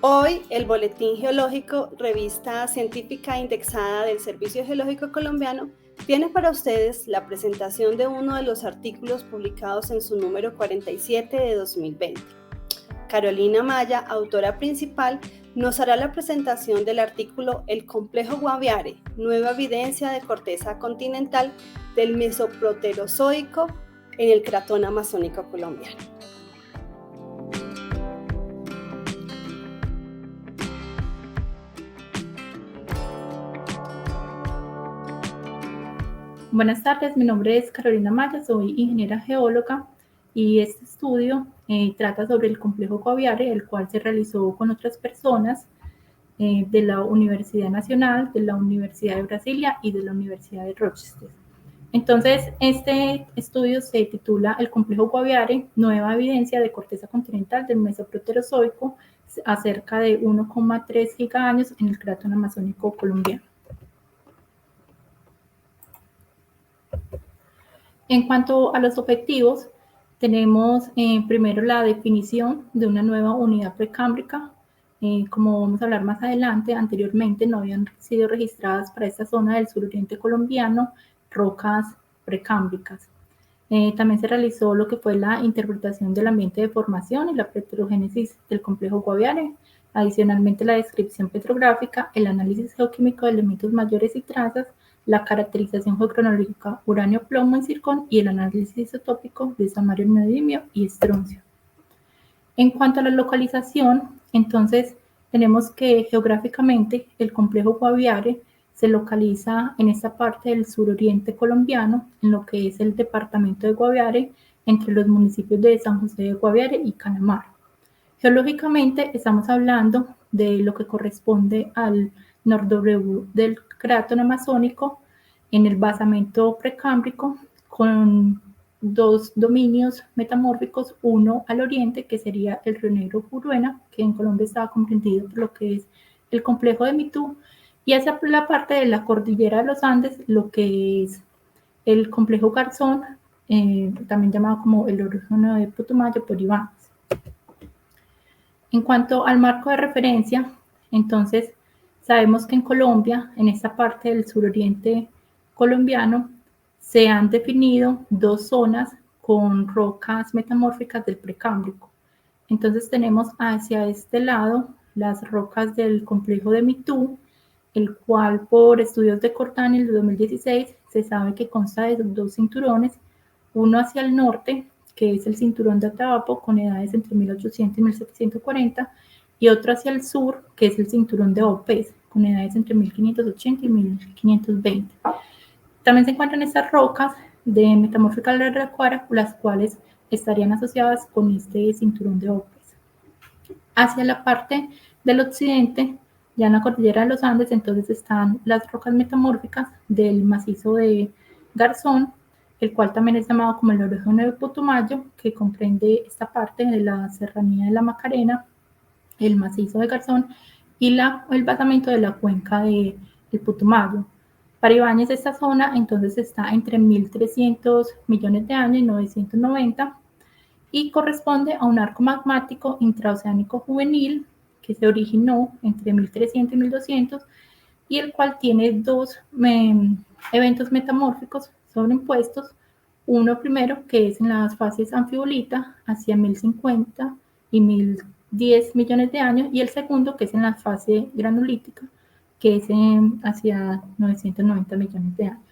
Hoy, el Boletín Geológico, revista científica indexada del Servicio Geológico Colombiano, tiene para ustedes la presentación de uno de los artículos publicados en su número 47 de 2020. Carolina Maya, autora principal, nos hará la presentación del artículo El complejo Guaviare, nueva evidencia de corteza continental del Mesoproterozoico en el cratón amazónico colombiano. Buenas tardes, mi nombre es Carolina Maya, soy ingeniera geóloga y este estudio trata sobre el complejo Guaviare, el cual se realizó con otras personas de la Universidad Nacional, de la Universidad de Brasilia y de la Universidad de Rochester. Entonces, este estudio se titula El complejo Guaviare, nueva evidencia de corteza continental del Mesoproterozoico a cerca de 1,3 gigaaños en el cratón amazónico colombiano. En cuanto a los objetivos, tenemos primero la definición de una nueva unidad precámbrica. Como vamos a hablar más adelante, anteriormente no habían sido registradas para esta zona del suroriente colombiano rocas precámbricas. También se realizó lo que fue la interpretación del ambiente de formación y la petrogénesis del complejo Guaviare. Adicionalmente, la descripción petrográfica, el análisis geoquímico de elementos mayores y trazas, la caracterización geocronológica uranio-plomo en zircón y el análisis isotópico de samario, neodimio y estroncio. En cuanto a la localización, entonces tenemos que geográficamente el complejo Guaviare se localiza en esta parte del suroriente colombiano, en lo que es el departamento de Guaviare, entre los municipios de San José de Guaviare y Canamar. Geológicamente estamos hablando de lo que corresponde al nordw del cratón amazónico en el basamento precámbrico con dos dominios metamórficos, uno al oriente que sería el Río Negro Juruena, que en Colombia estaba comprendido por lo que es el complejo de Mitú, y hacia la parte de la cordillera de los Andes, lo que es el complejo Garzón, también llamado como el orógeno de Putumayo por Ibáñez. En cuanto al marco de referencia, entonces sabemos que en Colombia, en esta parte del suroriente colombiano, se han definido dos zonas con rocas metamórficas del precámbrico. Entonces tenemos hacia este lado las rocas del complejo de Mitú, el cual por estudios de Cortán en el 2016 se sabe que consta de dos cinturones, uno hacia el norte, que es el cinturón de Atabapo, con edades entre 1800 y 1740, y otro hacia el sur, que es el cinturón de Oropesa, con edades entre 1580 y 1520. También se encuentran estas rocas de metamórfica de Araraquara, las cuales estarían asociadas con este cinturón de Oropesa. Hacia la parte del occidente, ya en la cordillera de los Andes, entonces están las rocas metamórficas del macizo de Garzón, el cual también es llamado como el orógeno de Putumayo, que comprende esta parte de la serranía de la Macarena, el macizo de Garzón y el basamento de la cuenca del Putumayo. Para Ibáñez esta zona entonces está entre 1.300 millones de años y 990 y corresponde a un arco magmático intraoceánico juvenil que se originó entre 1.300 y 1.200 y el cual tiene dos eventos metamórficos sobreimpuestos. Uno primero, que es en las fases anfibolita, hacia 1050 y 1010 millones de años, y el segundo, que es en la fase granulítica, que es hacia 990 millones de años.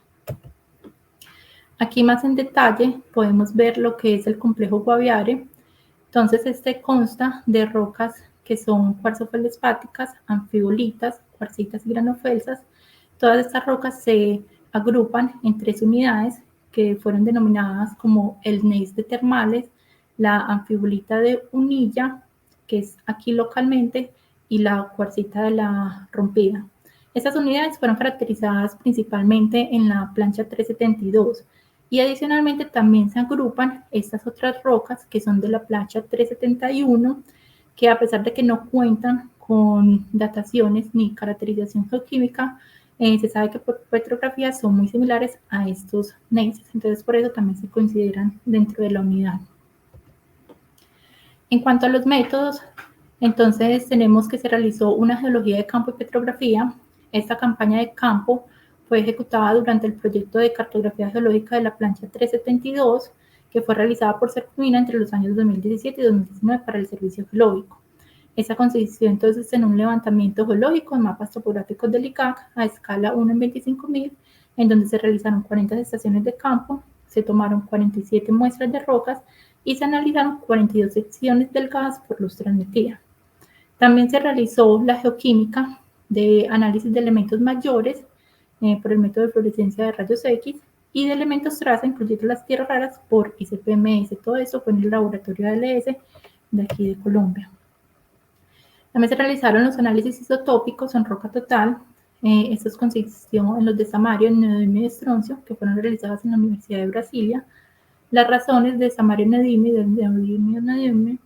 Aquí más en detalle podemos ver lo que es el complejo Guaviare. Entonces este consta de rocas que son cuarzofeldespáticas, anfibolitas, cuarcitas y granofelsas. Todas estas rocas se agrupan en tres unidades que fueron denominadas como el gneiss de Termales, la anfibolita de Unilla, que es aquí localmente, y la cuarcita de la Rompida. Estas unidades fueron caracterizadas principalmente en la plancha 372 y adicionalmente también se agrupan estas otras rocas que son de la plancha 371, que a pesar de que no cuentan con dataciones ni caracterización geoquímica, se sabe que por petrografía son muy similares a estos gneisses, entonces por eso también se consideran dentro de la unidad. En cuanto a los métodos, Entonces tenemos que se realizó una geología de campo y petrografía. Esta campaña de campo fue ejecutada durante el proyecto de cartografía geológica de la plancha 372, que fue realizada por Serpmina entre los años 2017 y 2019 para el servicio geológico. Esta consistió entonces en un levantamiento geológico de mapas topográficos del ICAC a escala 1 en 25.000, en donde se realizaron 40 estaciones de campo, se tomaron 47 muestras de rocas y se analizaron 42 secciones del gas por luz transmitida. También se realizó la geoquímica de análisis de elementos mayores por el método de fluorescencia de rayos X y de elementos traza, incluyendo las tierras raras, por ICP-MS. Todo eso fue en el laboratorio de ALS de aquí de Colombia. También se realizaron los análisis isotópicos en roca total. Estos consistió en los de samario, neodimio y estroncio, que fueron realizados en la Universidad de Brasilia. Las razones de samario, neodimio, de neodimio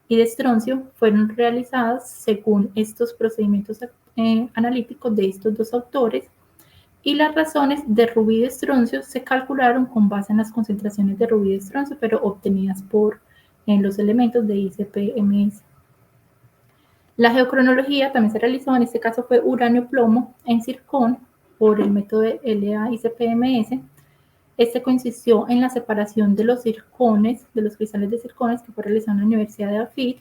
y de estroncio fueron realizadas según estos procedimientos analíticos de estos dos autores, y las razones de rubí y de estroncio se calcularon con base en las concentraciones de rubí y de estroncio, pero obtenidas por los elementos de ICP-MS. La geocronología también se realizó, en este caso fue uranio-plomo en zircón por el método de LA-ICP-MS. Este consistió en la separación de los zircones, de los cristales de zircones, que fue realizado en la Universidad de Afit.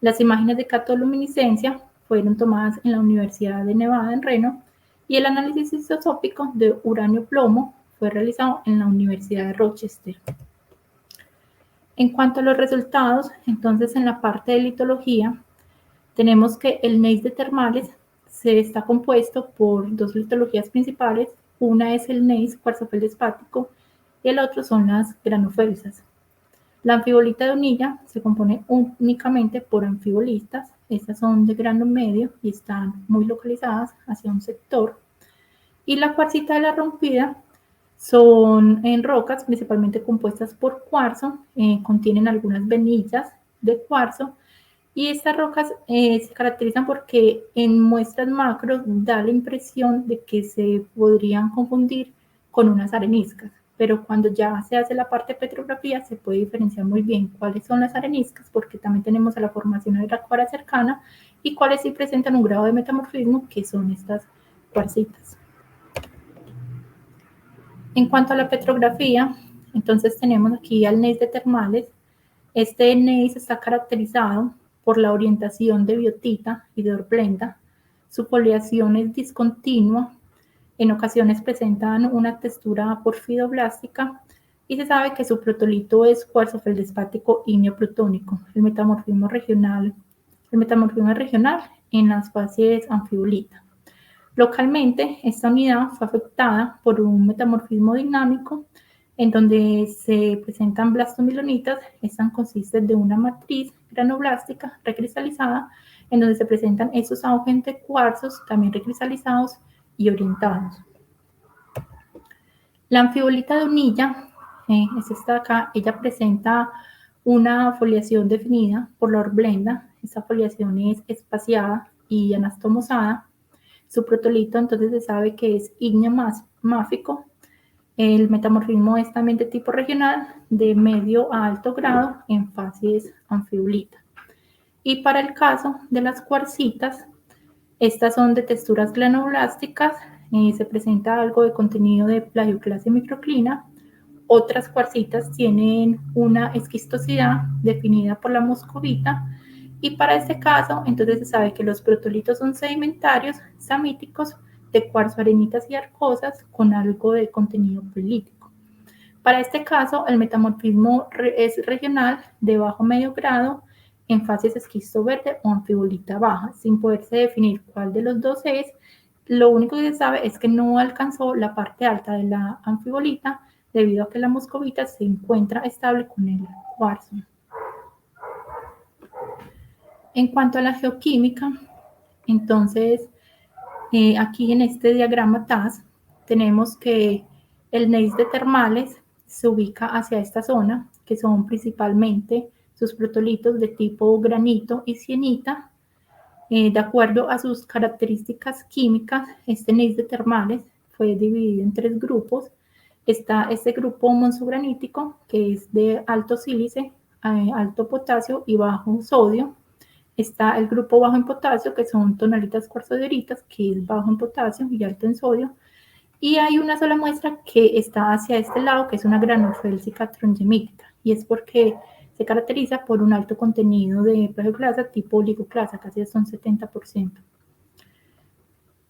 Las imágenes de catoluminiscencia fueron tomadas en la Universidad de Nevada en Reno, y el análisis isotópico de uranio-plomo fue realizado en la Universidad de Rochester. En cuanto a los resultados, entonces en la parte de litología, tenemos que el gneiss de termales se está compuesto por dos litologías principales. Una es el gneiss cuarzo-feldespático y el otro son las granofelsas. La anfibolita de Unilla se compone únicamente por anfibolitas. Estas son de grano medio y están muy localizadas hacia un sector. Y la cuarcita de la rompida son en rocas principalmente compuestas por cuarzo, contienen algunas venillas de cuarzo. Y estas rocas se caracterizan porque en muestras macro da la impresión de que se podrían confundir con unas areniscas, pero cuando ya se hace la parte de petrografía se puede diferenciar muy bien cuáles son las areniscas, porque también tenemos a la formación de la cuara cercana, y cuáles sí presentan un grado de metamorfismo, que son estas cuarcitas. En cuanto a la petrografía, entonces tenemos aquí al gneiss de termales. Este gneiss está caracterizado por la orientación de biotita y de hornblenda. Su foliación es discontinua, en ocasiones presentan una textura porfidoblástica, y se sabe que su protolito es cuarzo feldespático ígneo plutónico. El metamorfismo regional en las fases anfibolita. Localmente, esta unidad fue afectada por un metamorfismo dinámico en donde se presentan blastomilonitas. Esta consiste de una matriz granoblástica recristalizada, en donde se presentan esos auges de cuarzos también recristalizados y orientados. La anfibolita de Unilla, es esta de acá, ella presenta una foliación definida por la hornblenda. Esta foliación es espaciada y anastomosada. Su protolito entonces se sabe que es ígneo máfico. El metamorfismo es también de tipo regional, de medio a alto grado en fases anfibolita. Y para el caso de las cuarcitas, estas son de texturas glanoblásticas, se presenta algo de contenido de plagioclasia microclina. Otras cuarcitas tienen una esquistosidad definida por la moscovita, y para este caso entonces se sabe que los protolitos son sedimentarios, samíticos, de cuarzo, arenitas y arcosas con algo de contenido prelítico. Para este caso, el metamorfismo es regional de bajo medio grado en fases esquisto verde o anfibolita baja, sin poderse definir cuál de los dos es. Lo único que se sabe es que no alcanzó la parte alta de la anfibolita debido a que la moscovita se encuentra estable con el cuarzo. En cuanto a la geoquímica, entonces aquí en este diagrama TAS tenemos que el gneiss de termales se ubica hacia esta zona, que son principalmente sus protolitos de tipo granito y sienita. De acuerdo a sus características químicas, este gneiss de termales fue dividido en tres grupos. Está este grupo monzogranítico, que es de alto sílice, alto potasio y bajo sodio. está el grupo bajo en potasio, que son tonalitas cuarzoderitas, que es bajo en potasio y alto en sodio. Y hay una sola muestra que está hacia este lado, que es una granulofélsica trondhjemítica, y es porque se caracteriza por un alto contenido de plagioclasa tipo oligoclasa, casi hasta un 70%.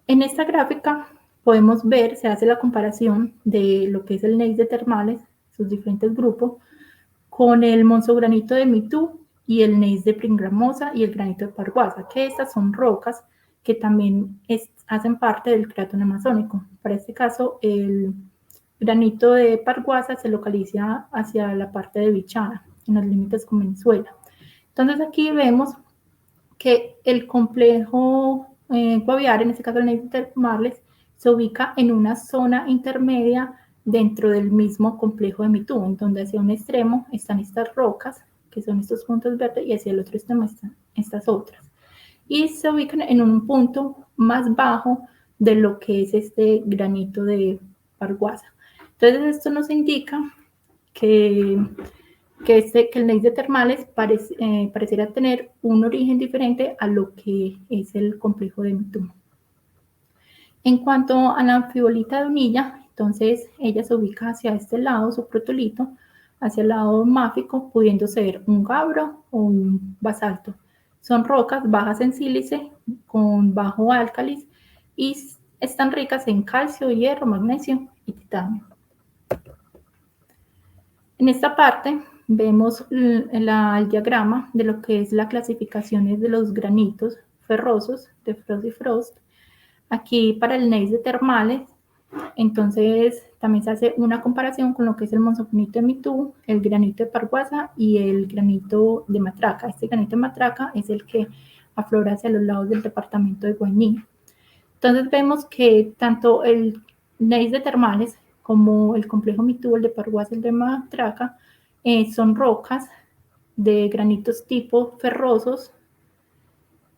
En esta gráfica podemos ver, se hace la comparación de lo que es el gneiss de termales, sus diferentes grupos, con el monzogranito de Mitú y el gneiss de Pringramosa y el granito de Parguasa, que estas son rocas que también hacen parte del cratón amazónico. Para este caso, el granito de Parguasa se localiza hacia la parte de Vichada, en los límites con Venezuela. Entonces aquí vemos que el complejo Guaviare, en este caso el gneiss de termales, se ubica en una zona intermedia dentro del mismo complejo de Mitú, donde hacia un extremo están estas rocas, que son estos puntos verdes, y hacia el otro extremo están estas otras. Y se ubican en un punto más bajo de lo que es este granito de Parguasa. Entonces esto nos indica que el gneiss de termales pareciera tener un origen diferente a lo que es el complejo de Mitú. En cuanto a la anfibolita de Unilla, entonces ella se ubica hacia este lado, su protolito, hacia el lado máfico, pudiendo ser un gabbro o un basalto. Son rocas bajas en sílice, con bajo álcalis, y están ricas en calcio, hierro, magnesio y titanio. En esta parte vemos el diagrama de lo que es la clasificación de los granitos ferrosos de Frost y Frost. Aquí para el gneiss de termales, entonces también se hace una comparación con lo que es el monzonito de Mitú, el granito de Parguasa y el granito de Matraca. Este granito de Matraca es el que aflora hacia los lados del departamento de Guainía. Entonces vemos que tanto el gneiss de termales como el complejo Mitú, el de Parguasa y el de Matraca, son rocas de granitos tipo ferrosos.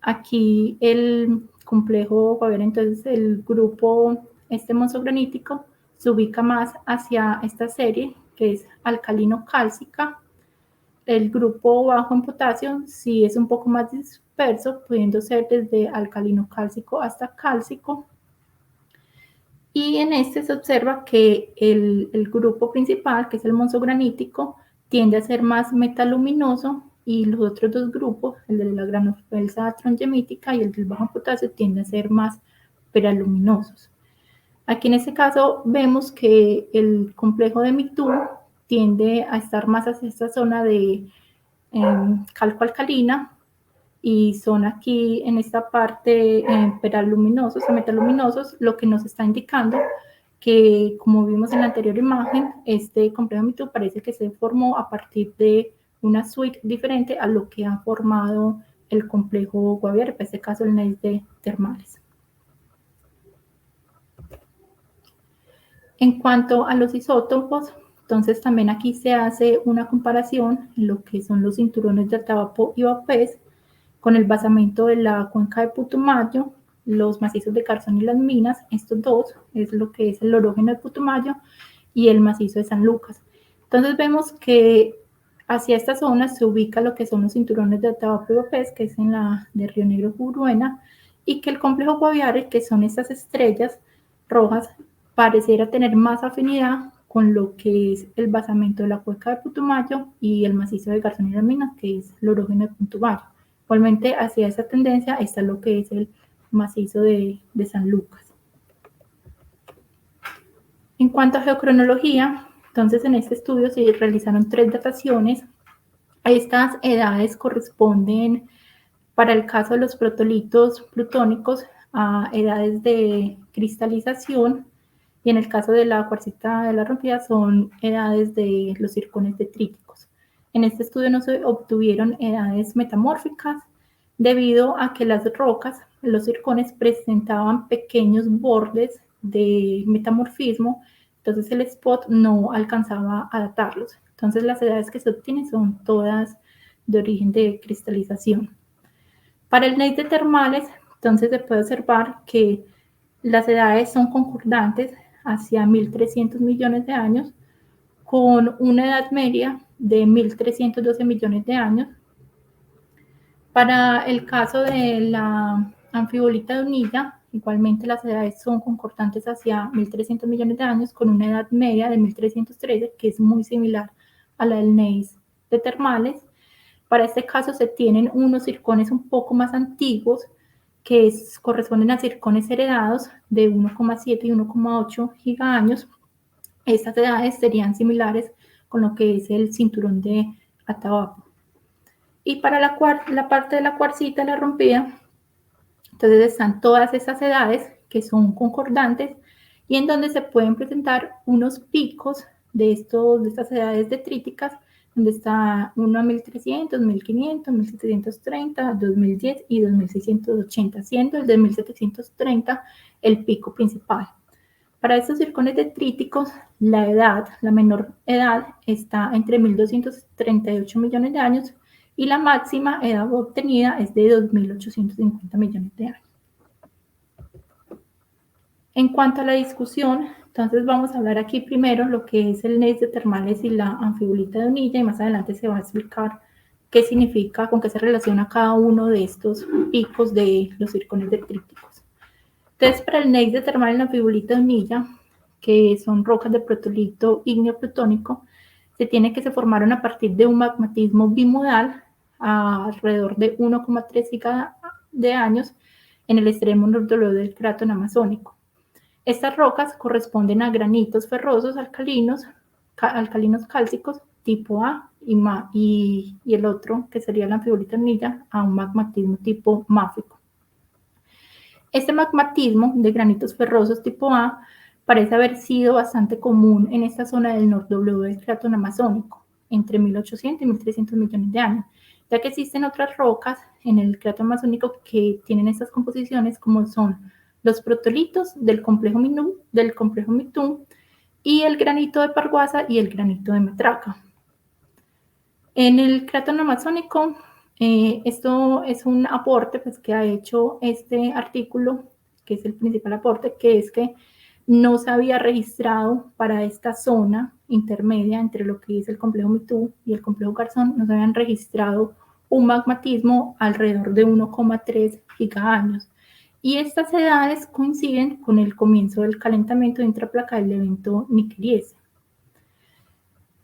Aquí el complejo, a ver, entonces el grupo, este monzogranítico, se ubica más hacia esta serie, que es alcalino-cálcica. El grupo bajo en potasio sí es un poco más disperso, pudiendo ser desde alcalino-cálcico hasta cálcico. Y en este se observa que el grupo principal, que es el monzogranítico, tiende a ser más metaluminoso, y los otros dos grupos, el de la granulofélsica trondhjemítica y el del bajo potasio, tienden a ser más peraluminosos. Aquí en este caso vemos que el complejo de Mitú tiende a estar más hacia esta zona de calco-alcalina, y son aquí en esta parte peraluminosos o metaluminosos, lo que nos está indicando que, como vimos en la anterior imagen, este complejo Mitú parece que se formó a partir de una suite diferente a lo que ha formado el complejo Guaviare, en este caso el gneiss de termales. En cuanto a los isótopos, entonces también aquí se hace una comparación en lo que son los cinturones de Atabapo y Bapés con el basamento de la cuenca de Putumayo, los macizos de Garzón y las Minas. Estos dos es lo que es el orógeno de Putumayo y el macizo de San Lucas. Entonces vemos que hacia esta zona se ubica lo que son los cinturones de Atabapo y Bapés, que es en la de Río Negro, Juruena, y que el complejo Guaviare, que son estas estrellas rojas, pareciera tener más afinidad con lo que es el basamento de la cuenca de Putumayo y el macizo de Garzón y las Minas, que es el orógeno de Putumayo. Igualmente, hacia esa tendencia está lo que es el macizo de San Lucas. En cuanto a geocronología, entonces en este estudio se realizaron 3 dataciones. Estas edades corresponden, para el caso de los protolitos plutónicos, a edades de cristalización, y en el caso de la cuarcita de la rompida son edades de los zircones detríticos. En este estudio no se obtuvieron edades metamórficas debido a que las rocas, los zircones, presentaban pequeños bordes de metamorfismo, entonces el spot no alcanzaba a datarlos. Entonces las edades que se obtienen son todas de origen de cristalización. Para el gneiss de termales, entonces se puede observar que las edades son concordantes hacia 1.300 millones de años, con una edad media de 1.312 millones de años. Para el caso de la anfibolita de Unilla, igualmente las edades son concordantes hacia 1.300 millones de años, con una edad media de 1.313, que es muy similar a la del Neis de Termales. Para este caso se tienen unos circones un poco más antiguos, que corresponden a circones heredados de 1,7 y 1,8 gigaaños. Estas edades serían similares con lo que es el cinturón de Atabapo. Y para la parte de la cuarcita, la rompida, entonces están todas esas edades que son concordantes y en donde se pueden presentar unos picos de estas edades detríticas, donde está 1 a 1300, 1500, 1730, 2010 y 2680, siendo el de 1730 el pico principal. Para estos circones detríticos, la menor edad está entre 1.238 millones de años y la máxima edad obtenida es de 2.850 millones de años. En cuanto a la discusión, entonces vamos a hablar aquí primero lo que es el Neis de Termales y la anfibolita de Unilla, y más adelante se va a explicar qué significa, con qué se relaciona cada uno de estos picos de los circones detríticos. Entonces, para el Neis de Termales y la anfibolita de Unilla, que son rocas de protolito ígneo plutónico, se tiene que se formaron a partir de un magmatismo bimodal a alrededor de 1,3 giga de años en el extremo norte del cratón amazónico. Estas rocas corresponden a granitos ferrosos alcalinos cálcicos tipo A y el otro, que sería la anfibolita de Unilla, a un magmatismo tipo máfico. Este magmatismo de granitos ferrosos tipo A parece haber sido bastante común en esta zona del nordoblue del cratón amazónico, entre 1.800 y 1.300 millones de años, ya que existen otras rocas en el cratón amazónico que tienen estas composiciones, como son los protolitos del complejo Mitú y el granito de Parguasa y el granito de Matraca. En el cratón amazónico, esto es un aporte pues, que ha hecho este artículo, que es el principal aporte, que es que no se había registrado para esta zona intermedia entre lo que es el complejo Mitú y el complejo Garzón, no se habían registrado un magmatismo alrededor de 1,3 gigaaños. Y estas edades coinciden con el comienzo del calentamiento intraplaca del evento Niquiriense.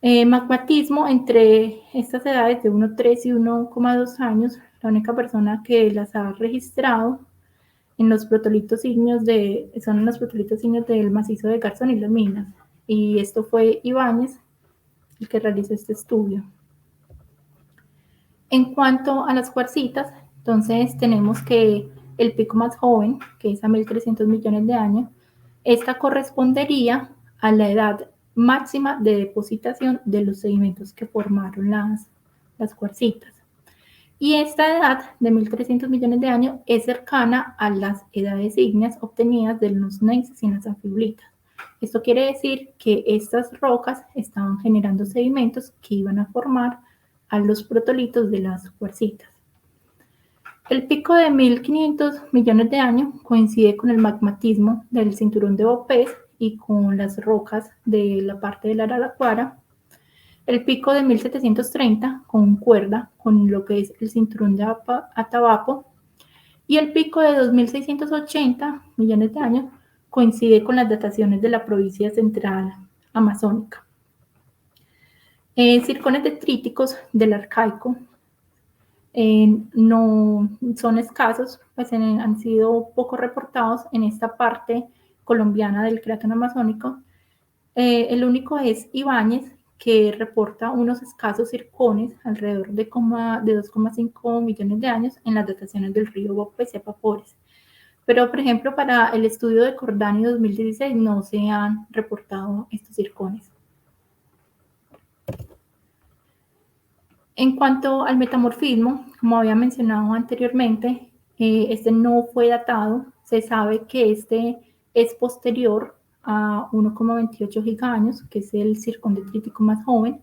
Magmatismo entre estas edades de 1,3 y 1,2 años, la única persona que las ha registrado en los protolitos ígneos son los protolitos ígneos del macizo de Garzón y las minas. Y esto fue Ibáñez el que realizó este estudio. En cuanto a las cuarcitas, entonces tenemos que el pico más joven, que es a 1.300 millones de años, esta correspondería a la edad máxima de depositación de los sedimentos que formaron las cuarcitas. Y esta edad de 1.300 millones de años es cercana a las edades ígneas obtenidas de los neises y las anfibolitas. Esto quiere decir que estas rocas estaban generando sedimentos que iban a formar a los protolitos de las cuarcitas. El pico de 1.500 millones de años coincide con el magmatismo del cinturón de Bopés y con las rocas de la parte de la Araraquara. El pico de 1.730 concuerda con lo que es el cinturón de Atabapo. Y el pico de 2.680 millones de años coincide con las dataciones de la provincia central amazónica. Circones detríticos del Arcaico no son escasos, pues han sido poco reportados en esta parte colombiana del cratón amazónico. El único es Ibáñez, que reporta unos escasos circones alrededor de 2,5 millones de años en las dataciones del río Bopés y Apapores. Pero, por ejemplo, para el estudio de Cordani 2016 no se han reportado estos circones. En cuanto al metamorfismo, como había mencionado anteriormente, este no fue datado. Se sabe que este es posterior a 1,28 gigaaños, que es el circón detrítico más joven,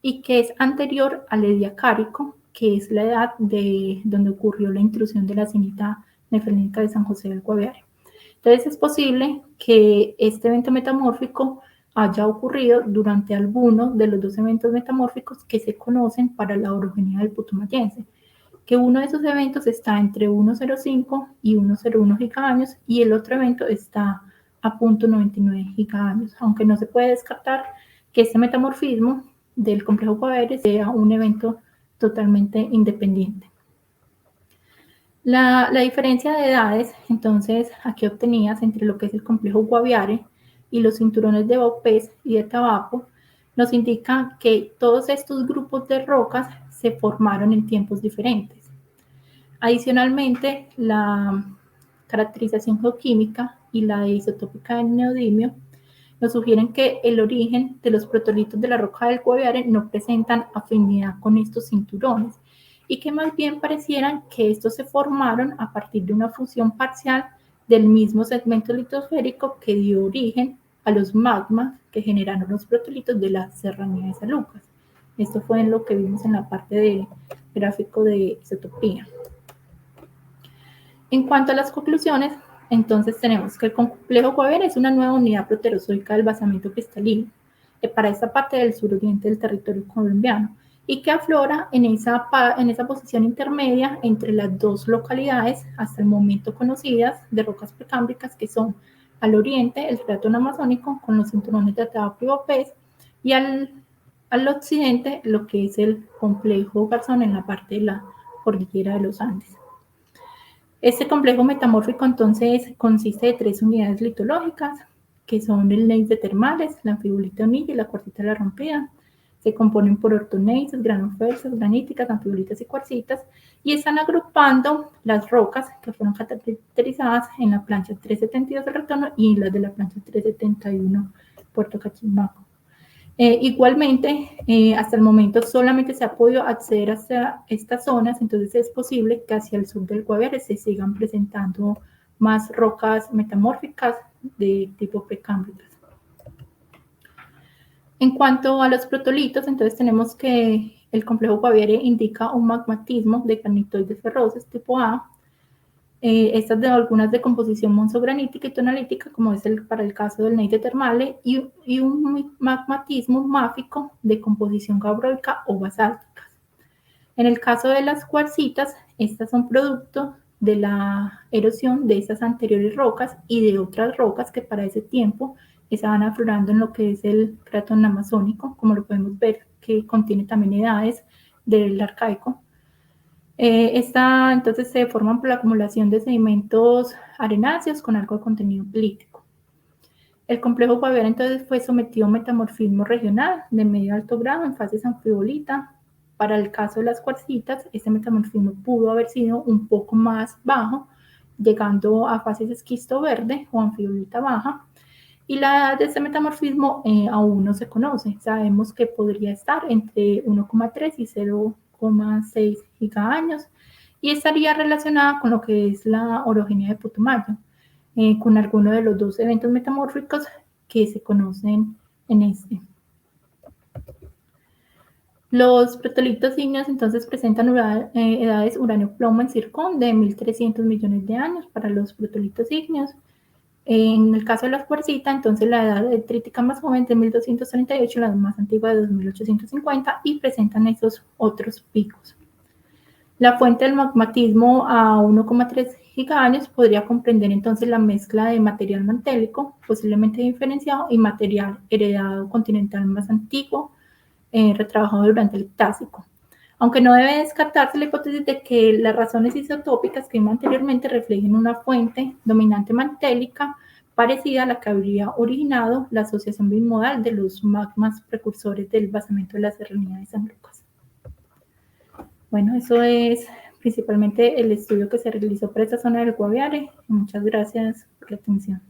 y que es anterior al Ediacárico, que es la edad de donde ocurrió la intrusión de la sienita nefelínica de San José del Guaviare. Entonces es posible que este evento metamórfico haya ocurrido durante alguno de los dos eventos metamórficos que se conocen para la orogenia del Putumayense, que uno de esos eventos está entre 1,05 y 1,01 gigaaños y el otro evento está a 0,99 gigaaños, aunque no se puede descartar que este metamorfismo del complejo Guavere sea un evento totalmente independiente. La diferencia de edades, entonces, aquí obtenías entre lo que es el complejo Guaviare y los cinturones de Baupés y de Tabaco, nos indica que todos estos grupos de rocas se formaron en tiempos diferentes. Adicionalmente, la caracterización geoquímica y la isotópica del neodimio nos sugieren que el origen de los protolitos de la roca del Guaviare no presentan afinidad con estos cinturones y que más bien parecieran que estos se formaron a partir de una fusión parcial del mismo segmento litosférico que dio origen a los magmas que generaron los protolitos de la serranía de San Lucas. Esto fue en lo que vimos en la parte del gráfico de isotopía. En cuanto a las conclusiones, entonces tenemos que el complejo Guaviare es una nueva unidad proterozoica del basamento cristalino para esta parte del suroriente del territorio colombiano y que aflora en esa posición intermedia entre las dos localidades hasta el momento conocidas de rocas precámbricas que son al oriente el cratón amazónico con los cinturones de Atabapo y Baupés y al occidente lo que es el complejo Garzón en la parte de la cordillera de los Andes. Este complejo metamórfico entonces consiste de 3 unidades litológicas, que son el gneiss de termales, la anfibulita unilla y la cuarcita de la rompida. Se componen por ortoneises, granofelsas, graníticas, anfibulitas y cuarcitas, y están agrupando las rocas que fueron caracterizadas en la plancha 372 del retorno y las de la plancha 371 Puerto Cachimbaco. Igualmente, hasta el momento solamente se ha podido acceder hasta estas zonas, entonces es posible que hacia el sur del Guaviare se sigan presentando más rocas metamórficas de tipo precámbricas. En cuanto a los protolitos, entonces tenemos que el complejo Guaviare indica un magmatismo de granitoides ferrosos tipo A, estas de algunas de composición monzogranítica y tonalítica, como es para el caso del gneiss de termales, y un magmatismo máfico de composición gabbroica o basálticas. En el caso de las cuarcitas, estas son producto de la erosión de estas anteriores rocas y de otras rocas que para ese tiempo estaban aflorando en lo que es el cratón amazónico, como lo podemos ver, que contiene también edades del arcaico. Entonces se forman por la acumulación de sedimentos arenáceos con algo de contenido pilítico. El complejo Guaviare entonces fue sometido a un metamorfismo regional de medio a alto grado en fases anfibolita. Para el caso de las cuarcitas, este metamorfismo pudo haber sido un poco más bajo, llegando a fases esquisto verde o anfibolita baja. Y la edad de este metamorfismo aún no se conoce. Sabemos que podría estar entre 1,3 y 0,6 gigaaños y estaría relacionada con lo que es la orogenia de Putumayo, con alguno de los dos eventos metamórficos que se conocen en este. Los protolitos ígneos entonces presentan edades uranio-plomo en zircón de 1.300 millones de años para los protolitos ígneos. En el caso de la cuarcita, entonces la edad detrítica más joven es de 1238, la más antigua de 2850 y presentan esos otros picos. La fuente del magmatismo a 1,3 gigaaños podría comprender entonces la mezcla de material mantélico, posiblemente diferenciado, y material heredado continental más antiguo, retrabajado durante el Triásico. Aunque no debe descartarse la hipótesis de que las razones isotópicas que vimos anteriormente reflejen una fuente dominante mantélica parecida a la que habría originado la asociación bimodal de los magmas precursores del basamento de la serranía de San Lucas. Bueno, eso es principalmente el estudio que se realizó para esta zona del Guaviare. Muchas gracias por la atención.